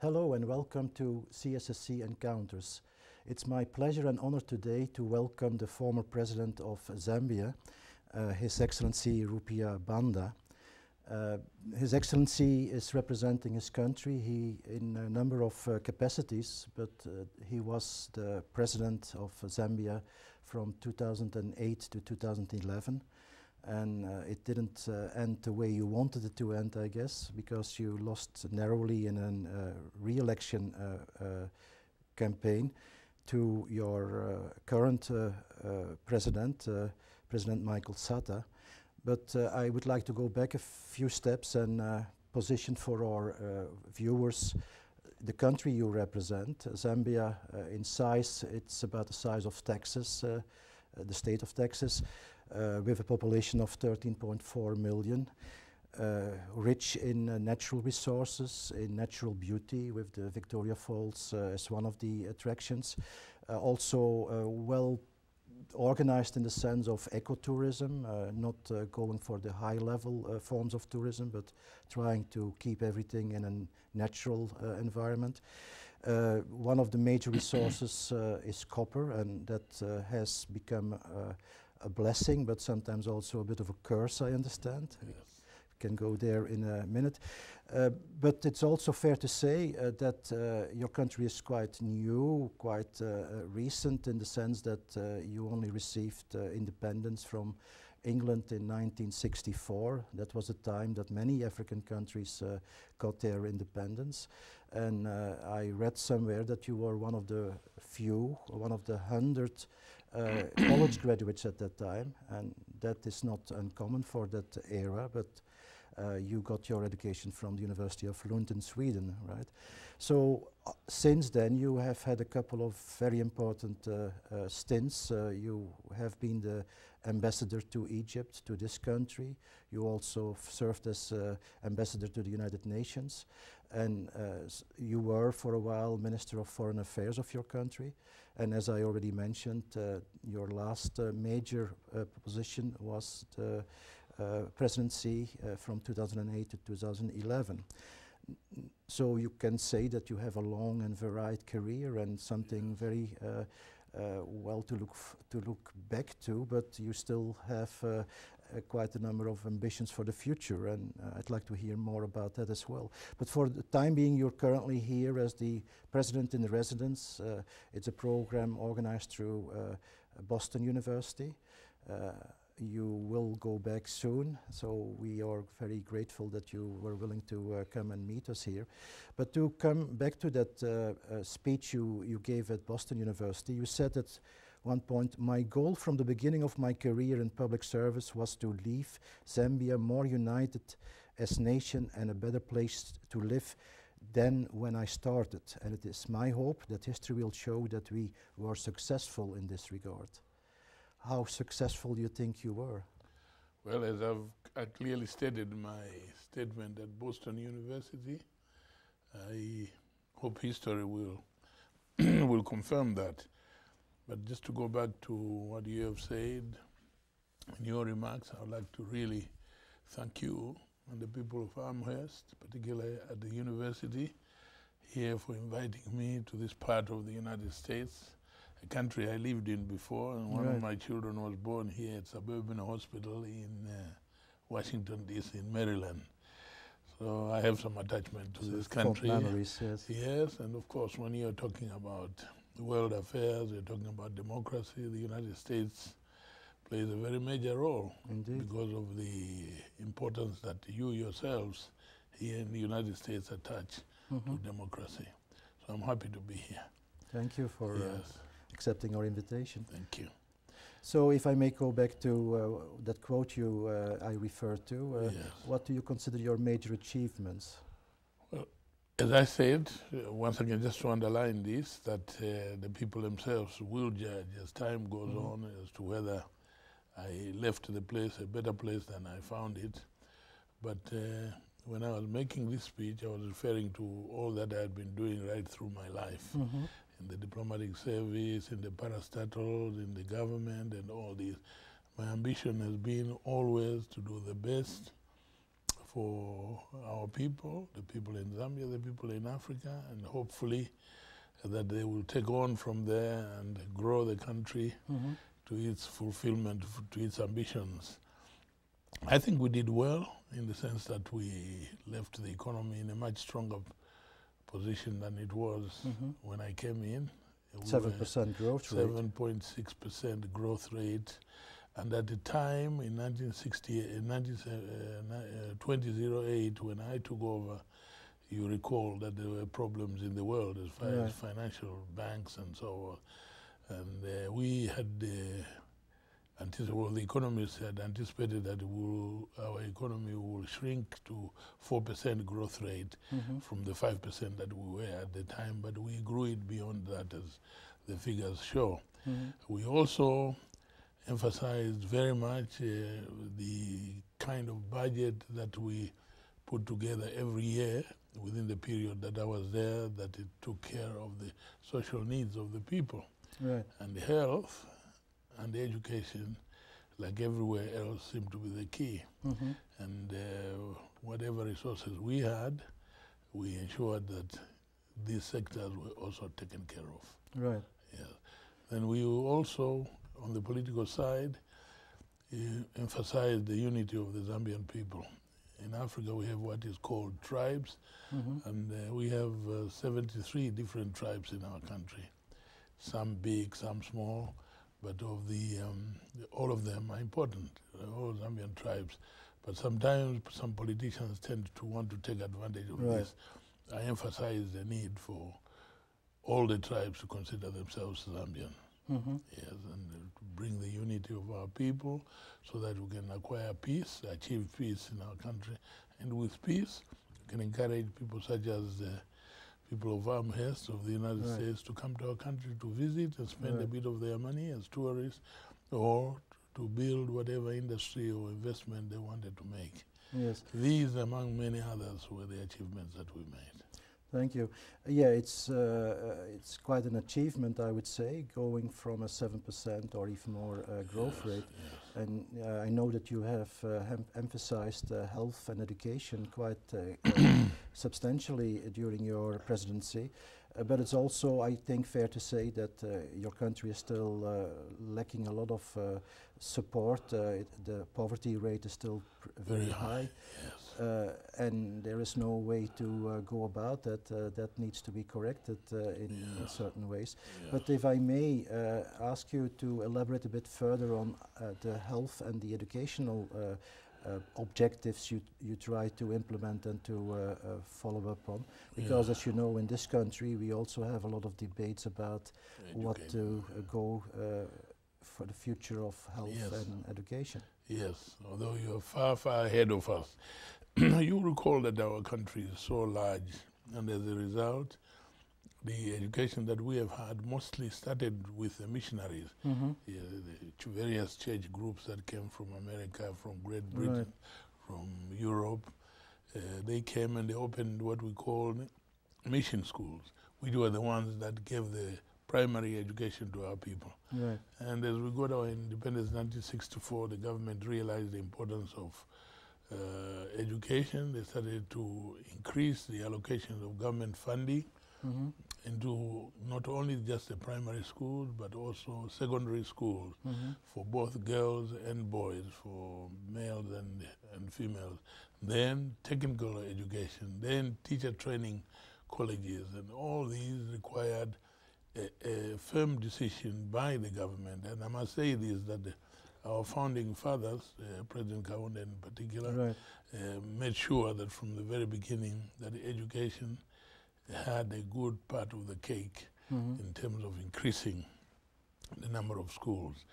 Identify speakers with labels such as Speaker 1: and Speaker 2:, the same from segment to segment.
Speaker 1: Hello and welcome to CSSC Encounters. It's my pleasure and honor today to welcome the former president of Zambia, His Excellency Rupia Banda. His Excellency is representing his country in a number of capacities, but he was the president of Zambia from 2008 to 2011. And it didn't end the way you wanted it to end, I guess, because you lost narrowly in a re-election campaign to your current president, President Michael Sata. But I would like to go back a few steps and position for our viewers the country you represent. Zambia, in size, it's about the size of Texas, the state of Texas, with a population of 13.4 million, rich in natural resources, in natural beauty, with the Victoria Falls as one of the attractions. Also well organized in the sense of ecotourism, not going for the high-level forms of tourism, but trying to keep everything in a natural environment. One of the major resources is copper, and that has become a blessing, but sometimes also a bit of a curse, I understand. Yes. We can go there in a minute. But it's also fair to say that your country is quite new, quite recent, in the sense that you only received independence from England in 1964. That was a time that many African countries got their independence. And I read somewhere that you were one of the few, one of the 100 college graduates at that time, and that is not uncommon for that era, but you got your education from the University of Lund in Sweden, right? So since then you have had a couple of very important stints. You have been the ambassador to Egypt, to this country. You also served as ambassador to the United Nations, and you were for a while Minister of Foreign Affairs of your country. And as I already mentioned, your last major position was the presidency from 2008 to 2011. So you can say that you have a long and varied career and something very well to look back to, but you still have quite a number of ambitions for the future, and I'd like to hear more about that as well. But for the time being, you're currently here as the president in residence. It's a program organized through Boston University. You will go back soon, so we are very grateful that you were willing to come and meet us here. But to come back to that speech you gave at Boston University, you said at one point, "My goal from the beginning of my career in public service was to leave Zambia more united as nation and a better place to live than when I started. And it is my hope that history will show that we were successful in this regard." How successful do you think you were?
Speaker 2: Well, as I clearly stated in my statement at Boston University, I hope history will will confirm that. But just to go back to what you have said in your remarks, I would like to really thank you and the people of Amherst, particularly at the university here, for inviting me to this part of the United States, a country I lived in before, and one of my children was born here at Suburban Hospital in Washington, D.C., in Maryland. So I have some attachment to this country.
Speaker 1: Memories, yes.
Speaker 2: Yes, and of course, when you're talking about the world affairs, you're talking about democracy, the United States plays a very major role. Indeed. Because of the importance that you yourselves here in the United States attach to democracy. So I'm happy to be here.
Speaker 1: Thank you for accepting our invitation.
Speaker 2: Thank you.
Speaker 1: So if I may go back to that quote I referred to, what do you consider your major achievements?
Speaker 2: Well, as I said, once again, just to underline this, that the people themselves will judge as time goes on as to whether I left the place a better place than I found it. But when I was making this speech, I was referring to all that I had been doing right through my life. In the diplomatic service, in the parastatals, in the government, and all these. My ambition has been always to do the best for our people, the people in Zambia, the people in Africa, and hopefully that they will take on from there and grow the country to its fulfillment, to its ambitions. I think we did well in the sense that we left the economy in a much stronger position than it was when I came in.
Speaker 1: 7% growth rate.
Speaker 2: 7.6% growth rate. And at the time, in 2008, when I took over, you recall that there were problems in the world as far as financial banks and so on. And we had the economists had anticipated that our economy will shrink to 4% growth rate from the 5% that we were at the time, but we grew it beyond that, as the figures show. We also emphasized very much the kind of budget that we put together every year within the period that I was there, that it took care of the social needs of the people. And the health and the education, like everywhere else, seemed to be the key. And whatever resources we had, we ensured that these sectors were also taken care of. Yes. Then we also, on the political side, emphasized the unity of the Zambian people. In Africa, we have what is called tribes, and we have 73 different tribes in our country. Some big, some small, but of all of them are important, all Zambian tribes. But sometimes some politicians tend to want to take advantage of this. I emphasize the need for all the tribes to consider themselves Zambian. Yes, and to bring the unity of our people so that we can acquire peace, achieve peace in our country. And with peace, we can encourage people such as the people of Amherst of the United States to come to our country to visit and spend a bit of their money as tourists, or to build whatever industry or investment they wanted to make. These, among many others, were the achievements that we made.
Speaker 1: Thank you. Yeah, it's quite an achievement, I would say, going from a 7% or even more growth rate. And I know that you have emphasized health and education quite substantially during your presidency. But it's also, I think, fair to say that your country is still lacking a lot of support. The poverty rate is still very high. And there is no way to go about that. That needs to be corrected in certain ways. But if I may ask you to elaborate a bit further on the health and the educational objectives you try to implement and to follow up on. Because as you know, in this country, we also have a lot of debates about what to go for the future of health and education.
Speaker 2: Yes, although you are far, far ahead of us. You recall that our country is so large, and as a result, the education that we have had mostly started with the missionaries, the various church groups that came from America, from Great Britain, from Europe. They came and they opened what we call mission schools, which were the ones that gave the primary education to our people. And as we got our independence in 1964, the government realized the importance of education. They started to increase the allocations of government funding into not only just the primary schools, but also secondary schools for both girls and boys, for males and females. Then technical education, then teacher training colleges, and all these required a firm decision by the government. And I must say this, that our founding fathers, President Kaunda in particular, made sure that from the very beginning that education had a good part of the cake in terms of increasing the number of schools.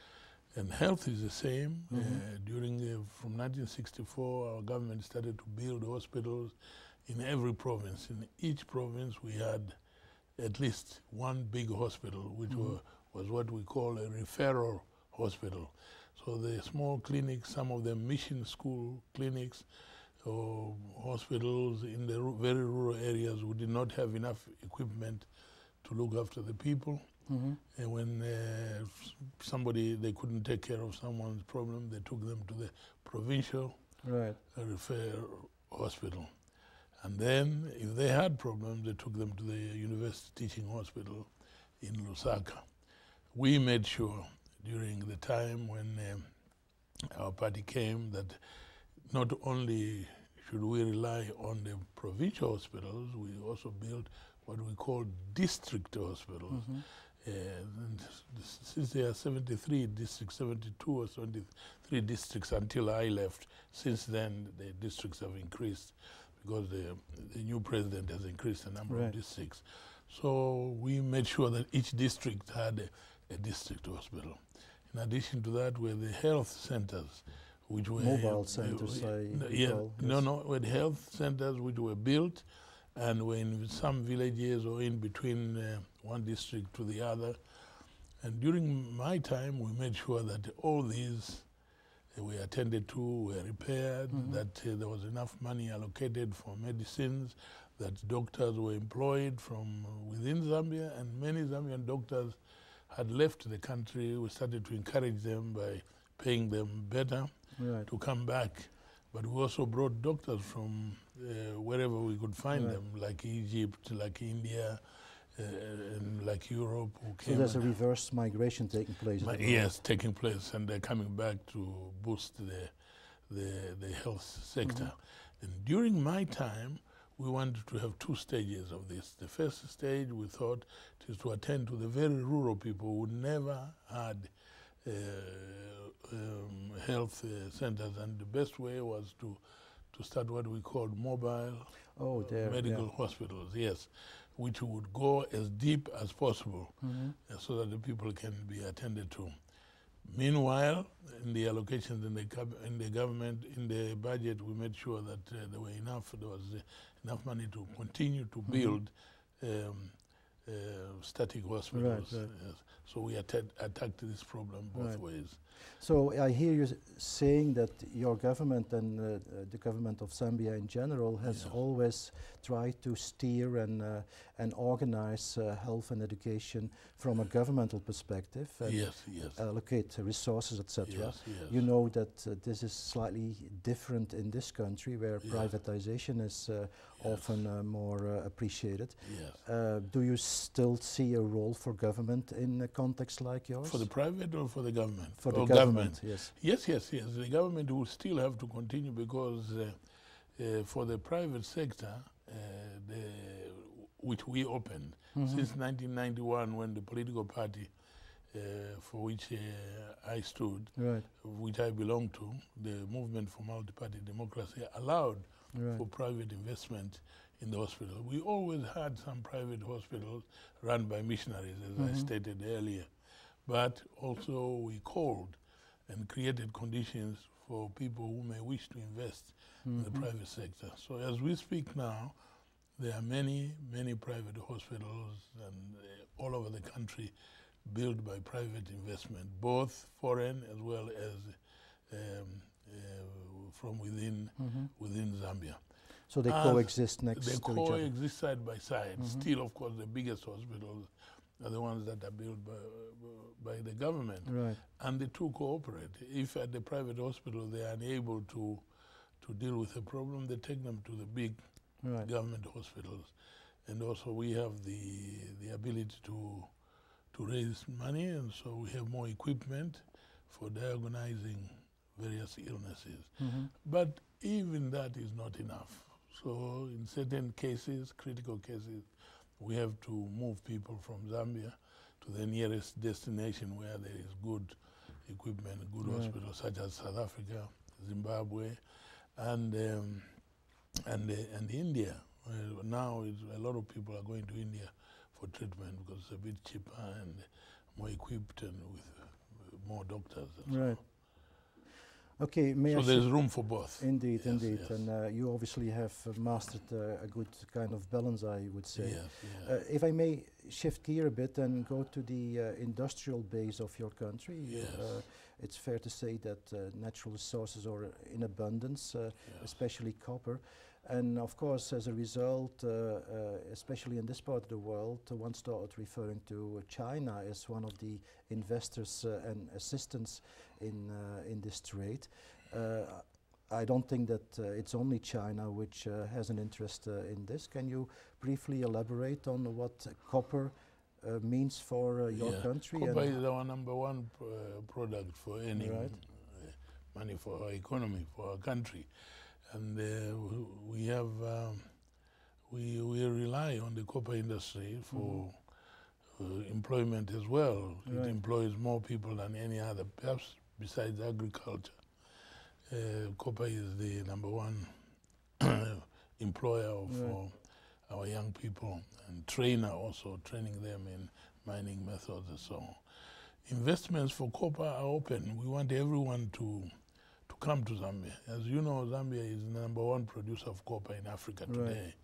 Speaker 2: And health is the same. From 1964, our government started to build hospitals in every province. In each province, we had at least one big hospital, which was what we call a referral hospital. So the small clinics, some of them mission school clinics, or hospitals in the very rural areas who did not have enough equipment to look after the people. And when they couldn't take care of someone's problem, they took them to the provincial referral hospital. And then, if they had problems, they took them to the University Teaching Hospital in Lusaka. We made sure during the time when our party came that not only should we rely on the provincial hospitals, we also built what we call district hospitals. And since there are 73 districts, 72 or 73 districts until I left, since then the districts have increased because the new president has increased the number of districts. So we made sure that each district had a district hospital. In addition to that were the health centers, which were
Speaker 1: mobile centers,
Speaker 2: were the health centers which were built and were in some villages or in between one district to the other. And during my time, we made sure that all these were attended to, were repaired, that there was enough money allocated for medicines, that doctors were employed from within Zambia, and many Zambian doctors had left the country. We started to encourage them by paying them better to come back. But we also brought doctors from wherever we could find them, like Egypt, like India, and like Europe. Who came.
Speaker 1: So there's a reverse migration taking place.
Speaker 2: Yes, taking place, and they're coming back to boost the health sector. And during my time, we wanted to have two stages of this. The first stage, we thought, is to attend to the very rural people who never had health centers, and the best way was to start what we called mobile medical hospitals, which would go as deep as possible so that the people can be attended to. Meanwhile, in the allocations in the government, in the budget, we made sure that there was enough money to continue to build static hospitals. So we attacked this problem both ways.
Speaker 1: So I hear you saying that your government and the government of Zambia in general has always tried to steer and organize health and education from a governmental perspective and allocate resources, etc. You know that this is slightly different in this country where privatization is often more appreciated. Do you still see a role for government in a context like yours?
Speaker 2: For the private or for the government?
Speaker 1: For the government,
Speaker 2: yes. Yes. The government will still have to continue because for the private sector, which we opened since 1991 when the political party for which I stood, which I belong to, the Movement for Multi-Party Democracy, allowed for private investment in the hospital. We always had some private hospitals run by missionaries, as I stated earlier, but also we called and created conditions for people who may wish to invest in the private sector. So as we speak now, there are many private hospitals and all over the country built by private investment, both foreign as well as from within Zambia.
Speaker 1: So they coexist next to each other?
Speaker 2: They coexist side by side. Still, of course, the biggest hospitals are the ones that are built by the government. And the two cooperate. If at the private hospital they are unable to deal with a problem, they take them to the big government hospitals. And also we have the ability to raise money, and so we have more equipment for diagnosing various illnesses. But even that is not enough. So in certain cases, critical cases, we have to move people from Zambia to the nearest destination where there is good equipment, good hospitals, such as South Africa, Zimbabwe, and India. Now a lot of people are going to India for treatment because it's a bit cheaper and more equipped and with more doctors.
Speaker 1: Okay,
Speaker 2: so there's room for both.
Speaker 1: Indeed. And you obviously have mastered a good kind of balance, I would say. If I may shift gear a bit and go to the industrial base of your country, it's fair to say that natural resources are in abundance, especially copper. And of course, as a result, especially in this part of the world, one started referring to China as one of the investors and assistants in this trade. I don't think that it's only China which has an interest in this. Can you briefly elaborate on what copper means for your country?
Speaker 2: Copper is our #1 product for earning money for our economy, for our country. And we have, we rely on the copper industry for employment as well. It employs more people than any other, perhaps besides agriculture. Copper is the #1 employer of our young people, and trainer also, training them in mining methods and so on. Investments for copper are open. We want everyone to come to Zambia. As you know, Zambia is the #1 producer of copper in Africa today.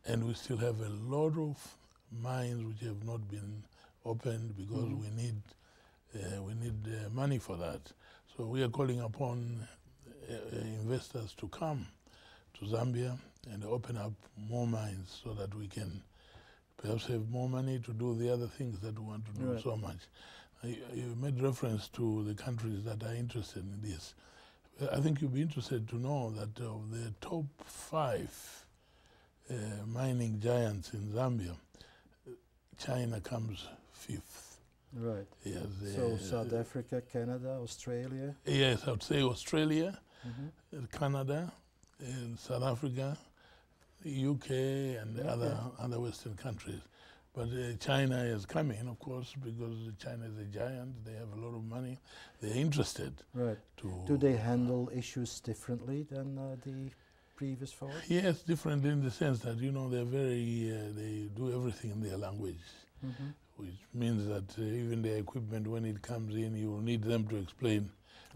Speaker 2: And we still have a lot of mines which have not been opened because we need money for that. So we are calling upon investors to come to Zambia and open up more mines so that we can perhaps have more money to do the other things that we want to do so much. You made reference to the countries that are interested in this. I think you'll be interested to know that of the top 5 mining giants in Zambia, China comes 5th.
Speaker 1: Right.
Speaker 2: Yes,
Speaker 1: so South Africa, Canada, Australia?
Speaker 2: Yes, I would say Australia, Canada, and South Africa, UK, and other Western countries. But China is coming, of course, because China is a giant. They have a lot of money. They're interested.
Speaker 1: Right. Do they handle issues differently than the previous 4?
Speaker 2: Yes, different in the sense that, you know, they're very, they do everything in their language, which means that even their equipment, when it comes in, you will need them to explain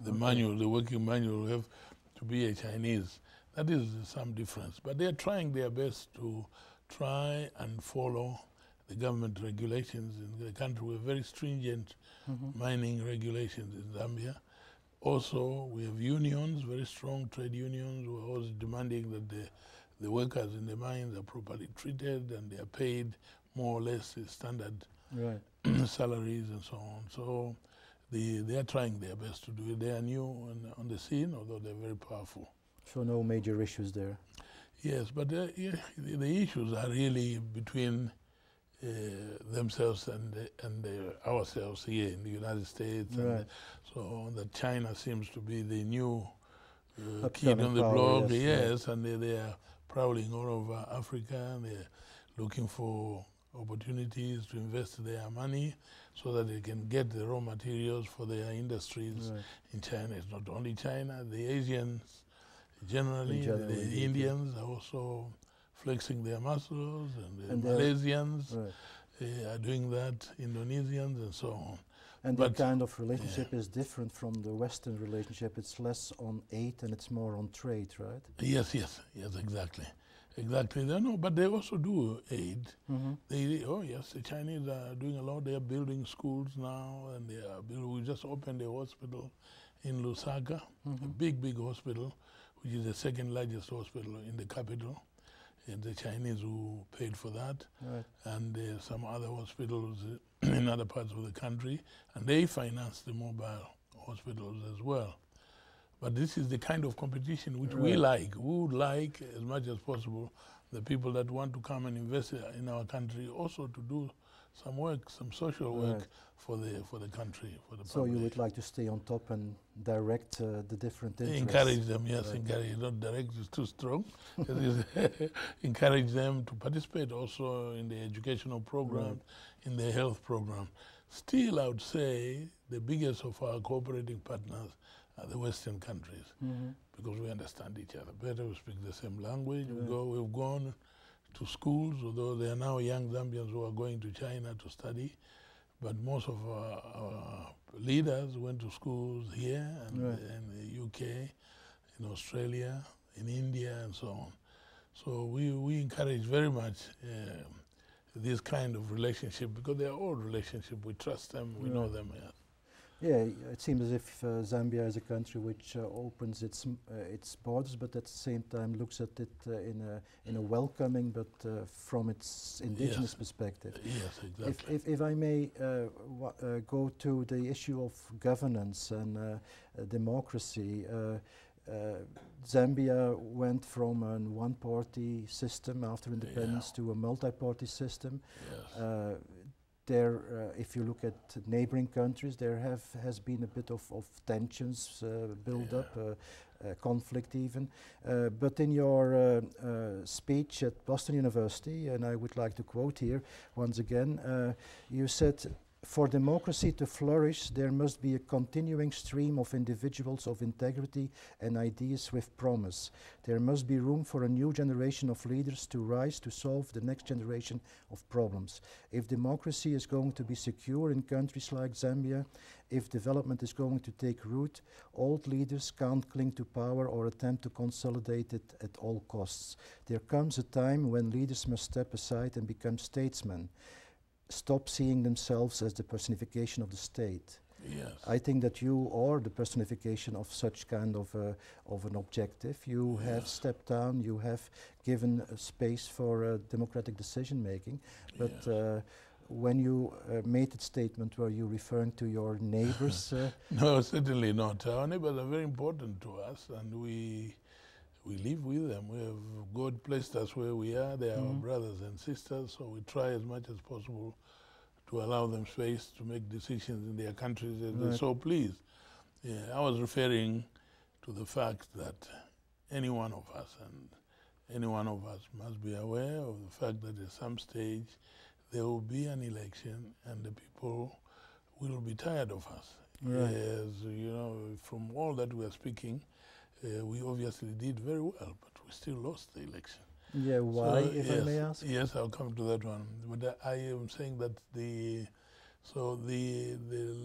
Speaker 2: the manual, the working manual will have to be a Chinese. That is some difference. But they're trying their best to try and follow the government regulations in the country. We have very stringent mining regulations in Zambia. Also, we have unions, very strong trade unions, who are always demanding that the workers in the mines are properly treated and they are paid more or less standard salaries and so on. So they are trying their best to do it. They are new on the scene, although they're very powerful.
Speaker 1: So no major issues there?
Speaker 2: Yes, but the issues are really between themselves and ourselves here in the United States. And so that China seems to be the new kid on the block, and they are prowling all over Africa, and they're looking for opportunities to invest their money so that they can get the raw materials for their industries in China. It's not only China, the Asians generally, the Indians are also flexing their muscles, and the Malaysians are doing that, Indonesians and so on.
Speaker 1: And that kind of relationship is different from the Western relationship. It's less on aid and it's more on trade, right?
Speaker 2: Yes, exactly. Exactly. No, but they also do aid. The Chinese are doing a lot. They are building schools now, and they are we just opened a hospital in Lusaka, a big hospital, which is the 2nd largest hospital in the capital. And the Chinese who paid for that, and some other hospitals in other parts of the country, and they finance the mobile hospitals as well. But this is the kind of competition which we like. We would like, as much as possible, the people that want to come and invest in our country also to do some work, some social work for the country, for the public.
Speaker 1: So you would like to stay on top and direct the different interests?
Speaker 2: Encourage them, yes, encourage, not direct is too strong. Encourage them to participate also in the educational program, in the health program. Still, I would say the biggest of our cooperating partners are the Western countries, because we understand each other better, we speak the same language, we've gone to schools, although there are now young Zambians who are going to China to study, but most of our leaders went to schools here and in the UK, in Australia, in India, and so on. So we encourage very much this kind of relationship, because they are all relationships. We trust them, we know them.
Speaker 1: Yeah, it seems as if Zambia is a country which opens its borders, but at the same time looks at it in a welcoming, but from its indigenous perspective.
Speaker 2: Yes, exactly.
Speaker 1: If I may go to the issue of governance and democracy, Zambia went from a one-party system after independence to a multi-party system.
Speaker 2: Yes.
Speaker 1: If you look at neighboring countries, there has been a bit of tensions build up, conflict even. But in your speech at Boston University, and I would like to quote here once again, you said, "For democracy to flourish, there must be a continuing stream of individuals of integrity and ideas with promise. There must be room for a new generation of leaders to rise to solve the next generation of problems. If democracy is going to be secure in countries like Zambia, if development is going to take root, old leaders can't cling to power or attempt to consolidate it at all costs. There comes a time when leaders must step aside and become statesmen. Stop seeing themselves as the personification of the state."
Speaker 2: Yes.
Speaker 1: I think that you are the personification of such kind of an objective. You have stepped down, you have given space for democratic decision making, but when you made that statement, were you referring to your neighbors?
Speaker 2: No, certainly not. Our neighbors are very important to us, and we live with them. We have God placed us where we are. They are our brothers and sisters, so we try as much as possible to allow them space to make decisions in their countries as they so please. I was referring to the fact that any one of us must be aware of the fact that at some stage there will be an election and the people will be tired of us.
Speaker 1: Right.
Speaker 2: As you know, from all that we are speaking, we obviously did very well, but we still lost the election.
Speaker 1: Yeah, why, if I may ask?
Speaker 2: Yes, I'll come to that one. But I am saying that the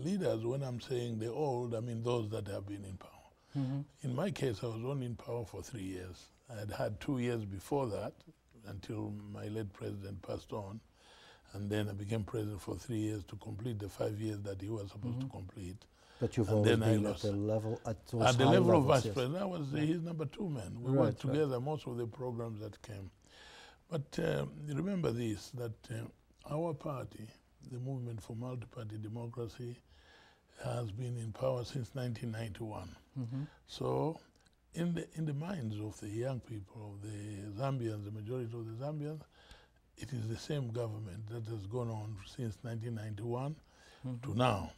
Speaker 2: leaders, when I'm saying the old, I mean those that have been in power. In my case, I was only in power for 3 years. I had had 2 years before that, until my late president passed on. And then I became president for 3 years to complete the 5 years that he was supposed to complete.
Speaker 1: But you've
Speaker 2: And
Speaker 1: always
Speaker 2: then I
Speaker 1: been at
Speaker 2: lost.
Speaker 1: the level, at those
Speaker 2: At the
Speaker 1: high
Speaker 2: level of
Speaker 1: levels,
Speaker 2: vice
Speaker 1: yes.
Speaker 2: president, I was his number 2 man. We
Speaker 1: Right,
Speaker 2: worked together most of the programs that came. But remember this, that our party, the Movement for Multi-Party Democracy, has been in power since 1991. So in the minds of the young people, of the Zambians, the majority of the Zambians, it is the same government that has gone on since 1991 to now.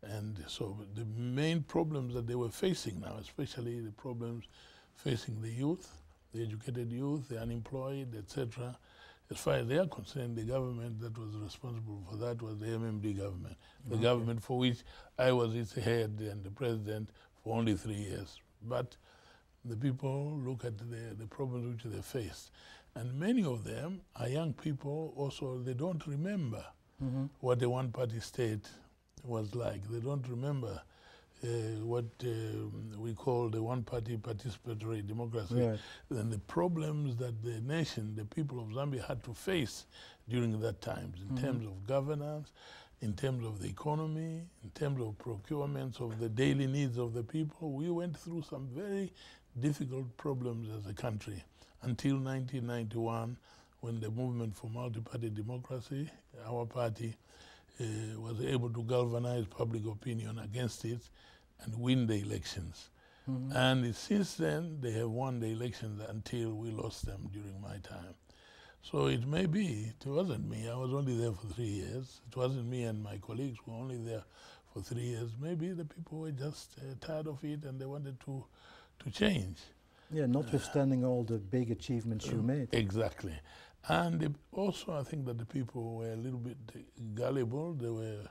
Speaker 2: And so the main problems that they were facing now, especially the problems facing the youth, the educated youth, the unemployed, etc., as far as they are concerned, the government that was responsible for that was the MMD government, the government for which I was its head and the president for only 3 years. But the people look at the problems which they faced. And many of them are young people also, they don't remember what the one-party state was like. They don't remember what we call the one-party participatory democracy, and the problems that the nation, the people of Zambia had to face during that time in terms of governance, in terms of the economy, in terms of procurements of the daily needs of the people. We went through some very difficult problems as a country until 1991, when the Movement for Multi-Party Democracy, our party, was able to galvanize public opinion against it and win the elections. And since then, they have won the elections until we lost them during my time. So it may be, it wasn't me, I was only there for 3 years. It wasn't me and my colleagues who were only there for 3 years. Maybe the people were just tired of it and they wanted to change.
Speaker 1: Yeah, notwithstanding all the big achievements you made.
Speaker 2: Exactly. And also I think that the people were a little bit gullible. They were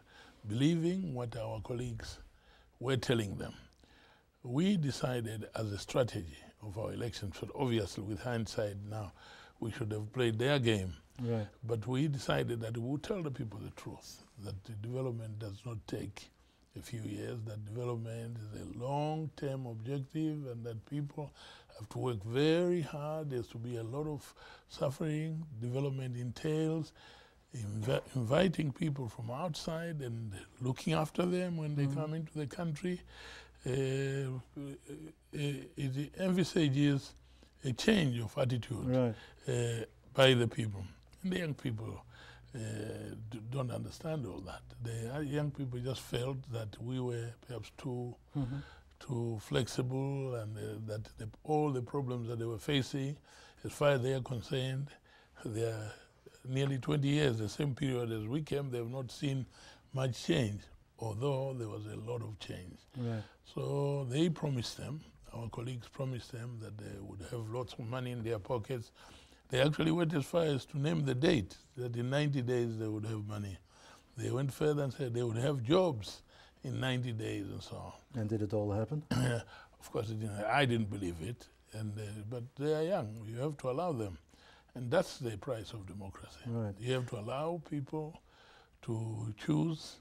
Speaker 2: believing what our colleagues were telling them. We decided as a strategy of our elections, but obviously with hindsight now, we should have played their game.
Speaker 1: Right.
Speaker 2: But we decided that we would tell the people the truth, that the development does not take a few years, that development is a long-term objective and that people have to work very hard. There's to be a lot of suffering. Development entails inviting people from outside and looking after them when they come into the country. It envisages a change of attitude by the people. And the young people don't understand all that. The young people just felt that we were perhaps too to flexible, and that all the problems that they were facing, as far as they are concerned, they are nearly 20 years, the same period as we came, they have not seen much change, although there was a lot of change.
Speaker 1: Right.
Speaker 2: So they promised them, our colleagues promised them that they would have lots of money in their pockets. They actually went as far as to name the date, that in 90 days they would have money. They went further and said they would have jobs in 90 days and so on.
Speaker 1: And did it all happen?
Speaker 2: Of course, it didn't. I didn't believe it, but they are young. You have to allow them. And that's the price of democracy.
Speaker 1: Right.
Speaker 2: You have to allow people to choose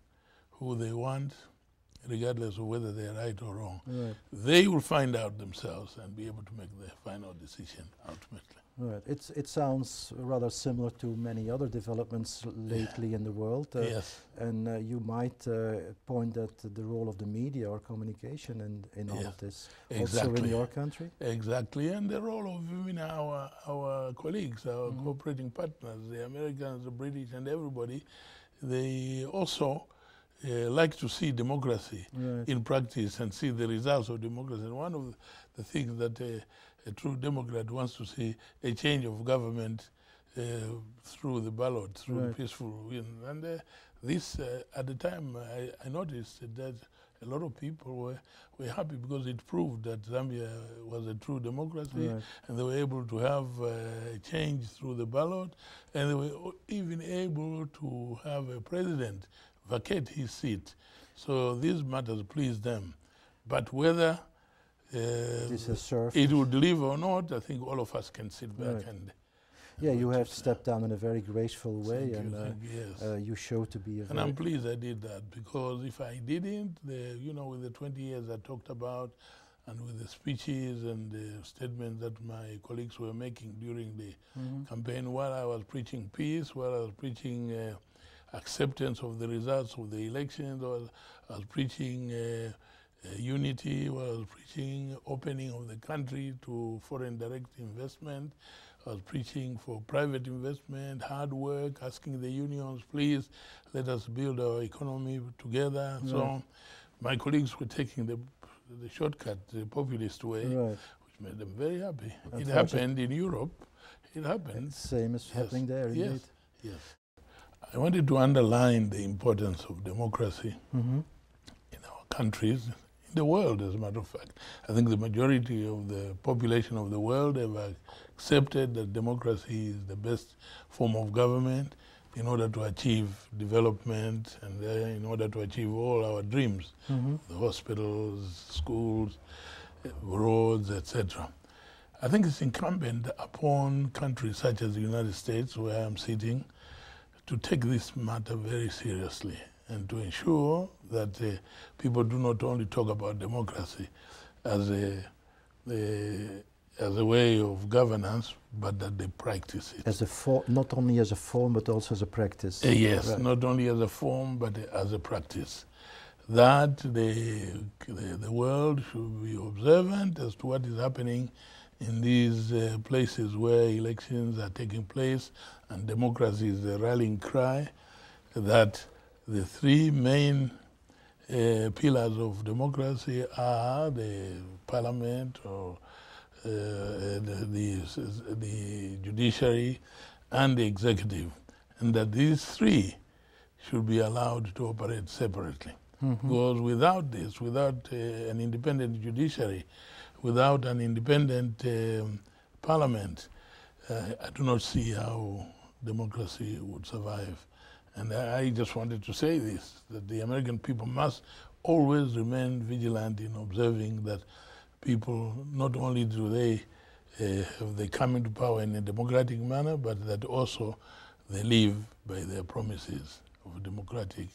Speaker 2: who they want, regardless of whether they're right or wrong.
Speaker 1: Right.
Speaker 2: They will find out themselves and be able to make the final decision ultimately.
Speaker 1: Right. It sounds rather similar to many other developments lately in the world.
Speaker 2: Yes.
Speaker 1: And you might point at the role of the media or communication in all of this.
Speaker 2: Exactly.
Speaker 1: Also in your country?
Speaker 2: Exactly. And the role of our colleagues, our cooperating partners, the Americans, the British, and everybody, they also like to see democracy in practice and see the results of democracy. And one of the things that a true Democrat wants to see a change of government through the ballot, through the peaceful win. And this, at the time, I noticed that a lot of people were happy because it proved that Zambia was a true democracy, and they were able to have a change through the ballot, and they were even able to have a president vacate his seat. So these matters pleased them. But whether it will deliver or not, I think all of us can sit back and...
Speaker 1: Yeah, you have stepped down in a very graceful way,
Speaker 2: and
Speaker 1: you show to be a
Speaker 2: And I'm pleased I did that, because if I didn't, with the 20 years I talked about, and with the speeches and the statements that my colleagues were making during the campaign, while I was preaching peace, while I was preaching acceptance of the results of the elections, I was preaching unity, while I was preaching opening of the country to foreign direct investment, I was preaching for private investment, hard work, asking the unions, please let us build our economy together, and so on. My colleagues were taking the shortcut, the populist way, which made them very happy. It happened in Europe. It happened.
Speaker 1: Same as happening there, indeed.
Speaker 2: Yes. I wanted to underline the importance of democracy in our countries, in the world, as a matter of fact. I think the majority of the population of the world have accepted that democracy is the best form of government in order to achieve development and in order to achieve all our dreams, the hospitals, schools, roads, etc. I think it's incumbent upon countries such as the United States, where I'm sitting, to take this matter very seriously and to ensure that people do not only talk about democracy as a way of governance, but that they practice it.
Speaker 1: As not only as a form, but also as a practice.
Speaker 2: Yes, not only as a form, but as a practice. That the world should be observant as to what is happening in these places where elections are taking place and democracy is the rallying cry, that the three main pillars of democracy are the parliament, or the judiciary, and the executive, and that these three should be allowed to operate separately. Because without this, without an independent judiciary, without an independent parliament, I do not see how democracy would survive. And I just wanted to say this, that the American people must always remain vigilant in observing that people, not only do they come into power in a democratic manner, but that also they live by their promises of democratic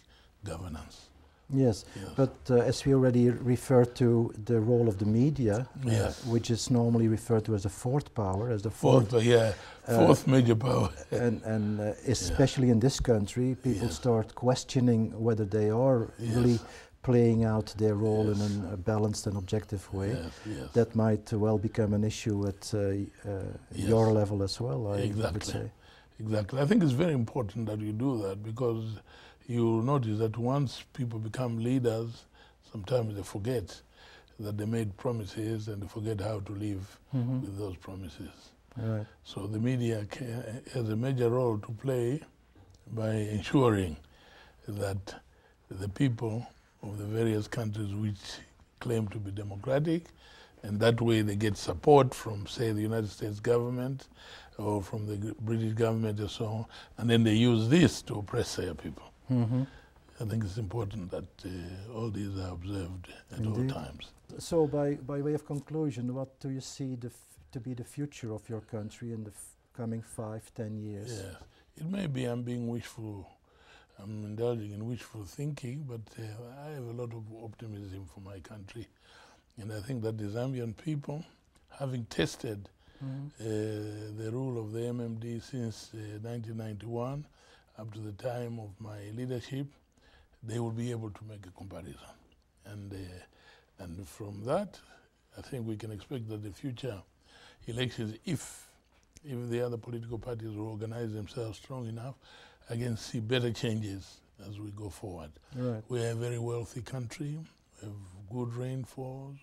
Speaker 2: governance.
Speaker 1: Yes, but as we already referred to the role of the media, which is normally referred to as the fourth power, as the fourth
Speaker 2: major power.
Speaker 1: and especially in this country, people start questioning whether they are really playing out their role in a balanced and objective way. That might well become an issue at your level as well, I would say.
Speaker 2: Exactly. I think it's very important that you do that, because you'll notice that once people become leaders, sometimes they forget that they made promises and they forget how to live with those promises.
Speaker 1: Right.
Speaker 2: So the media has a major role to play by ensuring that the people of the various countries which claim to be democratic, and that way they get support from, say, the United States government or from the British government and so on, and then they use this to oppress their people. I think it's important that all these are observed at all times.
Speaker 1: So by way of conclusion, what do you see to be the future of your country in the coming 5-10 years?
Speaker 2: Yes. It may be I'm being wishful, I'm indulging in wishful thinking, but I have a lot of optimism for my country. And I think that the Zambian people, having tested the rule of the MMD since 1991 up to the time of my leadership, they will be able to make a comparison. And from that, I think we can expect that the future elections, if the other political parties will organize themselves strong enough, I can see better changes as we go forward.
Speaker 1: Right.
Speaker 2: We are a very wealthy country. We have good rainfalls,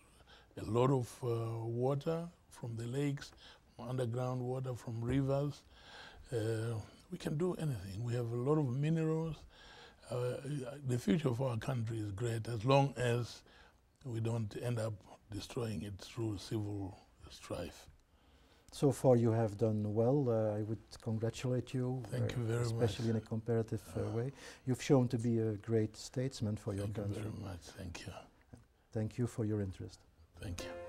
Speaker 2: a lot of water from the lakes, underground water from rivers. We can do anything. We have a lot of minerals. The future of our country is great as long as we don't end up destroying it through civil strife.
Speaker 1: So far you have done well. I would congratulate you.
Speaker 2: Thank you very much.
Speaker 1: Especially in a comparative way. You've shown to be a great statesman for your country.
Speaker 2: Thank you very much. Thank you.
Speaker 1: Thank you for your interest.
Speaker 2: Thank you.